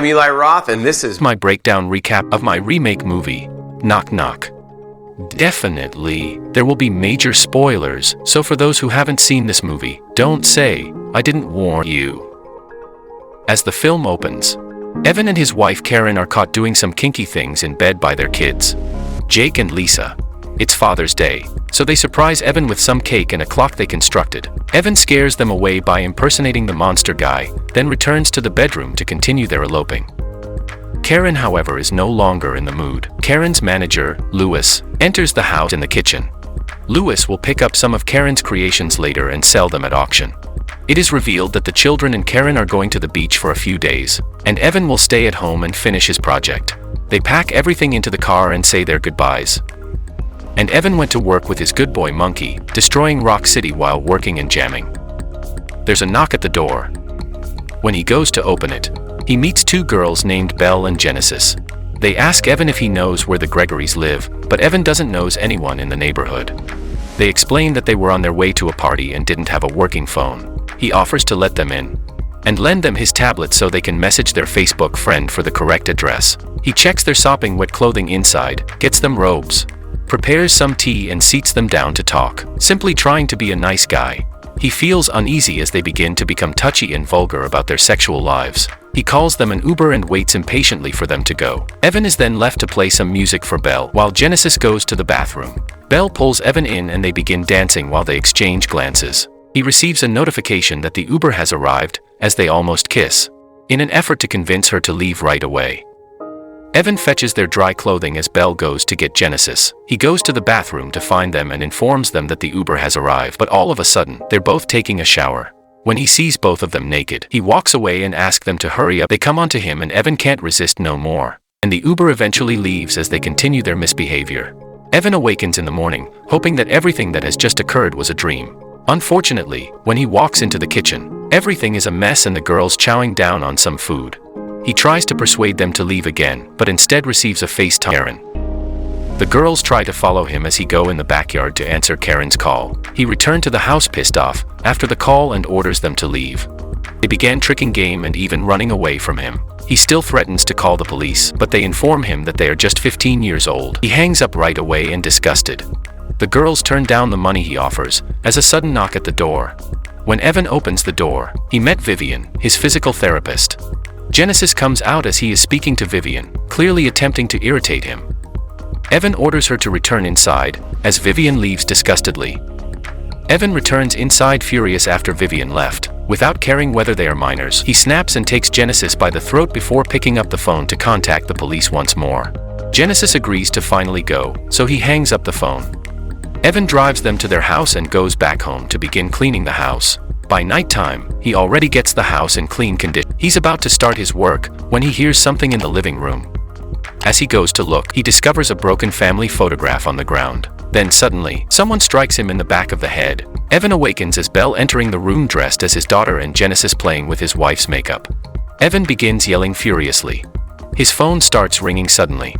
I'm Eli Roth, and this is my breakdown recap of my remake movie, Knock Knock. Definitely, there will be major spoilers, so for those who haven't seen this movie, don't say, I didn't warn you. As the film opens, Evan and his wife Karen are caught doing some kinky things in bed by their kids, Jake and Lisa. It's Father's Day, so they surprise Evan with some cake and a clock they constructed. Evan scares them away by impersonating the monster guy, then returns to the bedroom to continue their eloping. Karen, however, is no longer in the mood. Karen's manager, Lewis, enters the house in the kitchen. Lewis will pick up some of Karen's creations later and sell them at auction. It is revealed that the children and Karen are going to the beach for a few days, and Evan will stay at home and finish his project. They pack everything into the car and say their goodbyes. And Evan went to work with his good boy Monkey, destroying Rock City while working and jamming. There's a knock at the door. When he goes to open it, he meets two girls named Belle and Genesis. They ask Evan if he knows where the Gregorys live, but Evan doesn't know anyone in the neighborhood. They explain that they were on their way to a party and didn't have a working phone. He offers to let them in and lend them his tablet so they can message their Facebook friend for the correct address. He checks their sopping wet clothing inside, gets them robes, prepares some tea and seats them down to talk, simply trying to be a nice guy. He feels uneasy as they begin to become touchy and vulgar about their sexual lives. He calls them an Uber and waits impatiently for them to go. Evan is then left to play some music for Belle while Genesis goes to the bathroom. Belle pulls Evan in and they begin dancing while they exchange glances. He receives a notification that the Uber has arrived, as they almost kiss, in an effort to convince her to leave right away. Evan fetches their dry clothing as Belle goes to get Genesis. He goes to the bathroom to find them and informs them that the Uber has arrived, but all of a sudden, they're both taking a shower. When he sees both of them naked, he walks away and asks them to hurry up. They come onto him and Evan can't resist no more, and the Uber eventually leaves as they continue their misbehavior. Evan awakens in the morning, hoping that everything that has just occurred was a dream. Unfortunately, when he walks into the kitchen, everything is a mess and the girls chowing down on some food. He tries to persuade them to leave again, but instead receives a FaceTime Karen. The girls try to follow him as he go in the backyard to answer Karen's call. He returned to the house pissed off after the call and orders them to leave. They began tricking game and even running away from him. He still threatens to call the police, but they inform him that they are just 15 years old. He hangs up right away and disgusted. The girls turn down the money he offers, as a sudden knock at the door. When Evan opens the door, he met Vivian, his physical therapist. Genesis comes out as he is speaking to Vivian, clearly attempting to irritate him. Evan orders her to return inside, as Vivian leaves disgustedly. Evan returns inside furious after Vivian left, without caring whether they are minors. He snaps and takes Genesis by the throat before picking up the phone to contact the police once more. Genesis agrees to finally go, so he hangs up the phone. Evan drives them to their house and goes back home to begin cleaning the house. By nighttime, he already gets the house in clean condition. He's about to start his work when he hears something in the living room. As he goes to look, he discovers a broken family photograph on the ground. Then suddenly, someone strikes him in the back of the head. Evan awakens as Belle entering the room dressed as his daughter and Genesis playing with his wife's makeup. Evan begins yelling furiously. His phone starts ringing suddenly.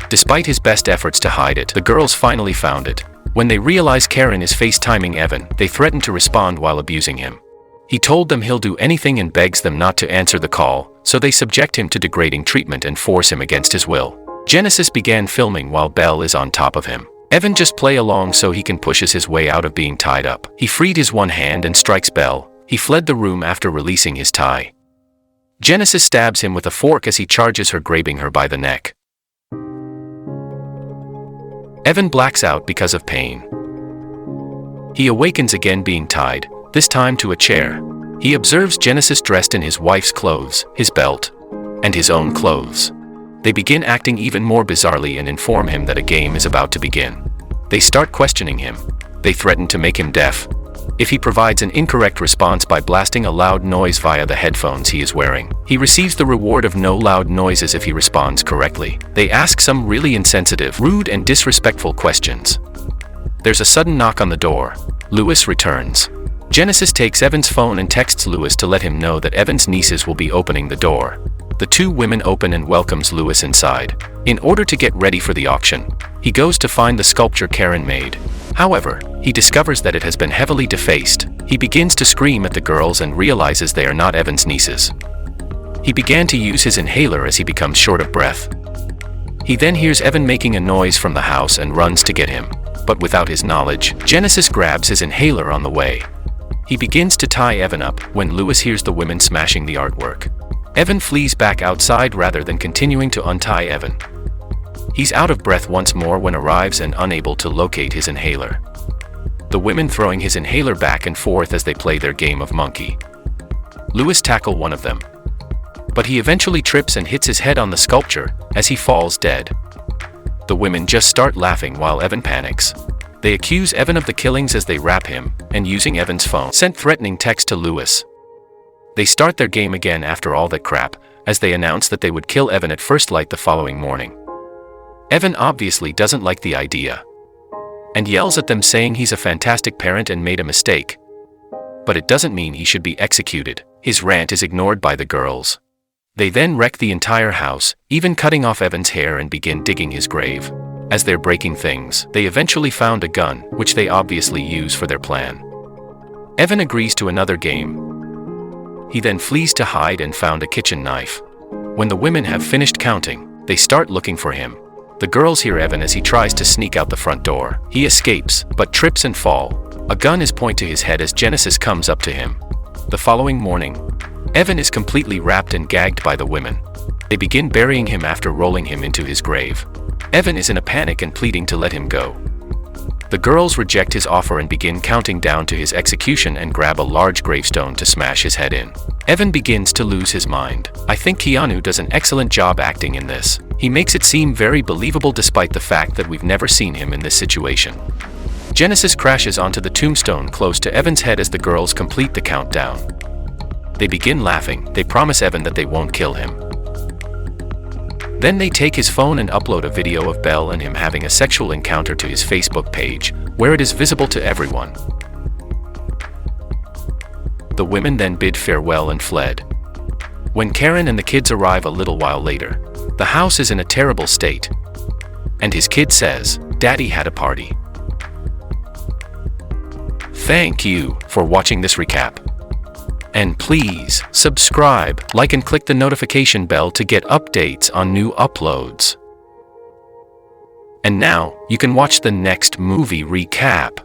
Despite his best efforts to hide it, the girls finally found it. When they realize Karen is FaceTiming Evan, they threaten to respond while abusing him. He told them he'll do anything and begs them not to answer the call, so they subject him to degrading treatment and force him against his will. Genesis began filming while Belle is on top of him. Evan just play along so he can pushes his way out of being tied up. He freed his one hand and strikes Belle. He fled the room after releasing his tie. Genesis stabs him with a fork as he charges her, grabbing her by the neck. Evan blacks out because of pain. He awakens again being tied, this time to a chair. He observes Genesis dressed in his wife's clothes, his belt, and his own clothes. They begin acting even more bizarrely and inform him that a game is about to begin. They start questioning him. They threaten to make him deaf if he provides an incorrect response by blasting a loud noise via the headphones he is wearing. He receives the reward of no loud noises if he responds correctly. They ask some really insensitive, rude and disrespectful questions. There's a sudden knock on the door. Lewis returns. Genesis takes Evan's phone and texts Lewis to let him know that Evan's nieces will be opening the door. The two women open and welcomes Lewis inside. In order to get ready for the auction, he goes to find the sculpture Karen made. However, he discovers that it has been heavily defaced. He begins to scream at the girls and realizes they are not Evan's nieces. He began to use his inhaler as he becomes short of breath. He then hears Evan making a noise from the house and runs to get him. But without his knowledge, Genesis grabs his inhaler on the way. He begins to tie Evan up when Lewis hears the women smashing the artwork. Evan flees back outside rather than continuing to untie Evan. He's out of breath once more when arrives and unable to locate his inhaler. The women throwing his inhaler back and forth as they play their game of monkey. Lewis tackles one of them, but he eventually trips and hits his head on the sculpture as he falls dead. The women just start laughing while Evan panics. They accuse Evan of the killings as they wrap him, and using Evan's phone, sent threatening text to Lewis. They start their game again after all that crap, as they announce that they would kill Evan at first light the following morning. Evan obviously doesn't like the idea, and yells at them saying he's a fantastic parent and made a mistake. But it doesn't mean he should be executed. His rant is ignored by the girls. They then wreck the entire house, even cutting off Evan's hair, and begin digging his grave. As they're breaking things, they eventually found a gun, which they obviously use for their plan. Evan agrees to another game. He then flees to hide and found a kitchen knife. When the women have finished counting, they start looking for him. The girls hear Evan as he tries to sneak out the front door. He escapes, but trips and falls. A gun is pointed to his head as Genesis comes up to him. The following morning, Evan is completely wrapped and gagged by the women. They begin burying him after rolling him into his grave. Evan is in a panic and pleading to let him go. The girls reject his offer and begin counting down to his execution and grab a large gravestone to smash his head in. Evan begins to lose his mind. I think Keanu does an excellent job acting in this. He makes it seem very believable despite the fact that we've never seen him in this situation. Genesis crashes onto the tombstone close to Evan's head as the girls complete the countdown. They begin laughing. They promise Evan that they won't kill him. Then they take his phone and upload a video of Belle and him having a sexual encounter to his Facebook page, where it is visible to everyone. The women then bid farewell and fled. When Karen and the kids arrive a little while later, the house is in a terrible state, and his kid says, "Daddy had a party." Thank you for watching this recap. And please subscribe, like, and click the notification bell to get updates on new uploads. And now, you can watch the next movie recap.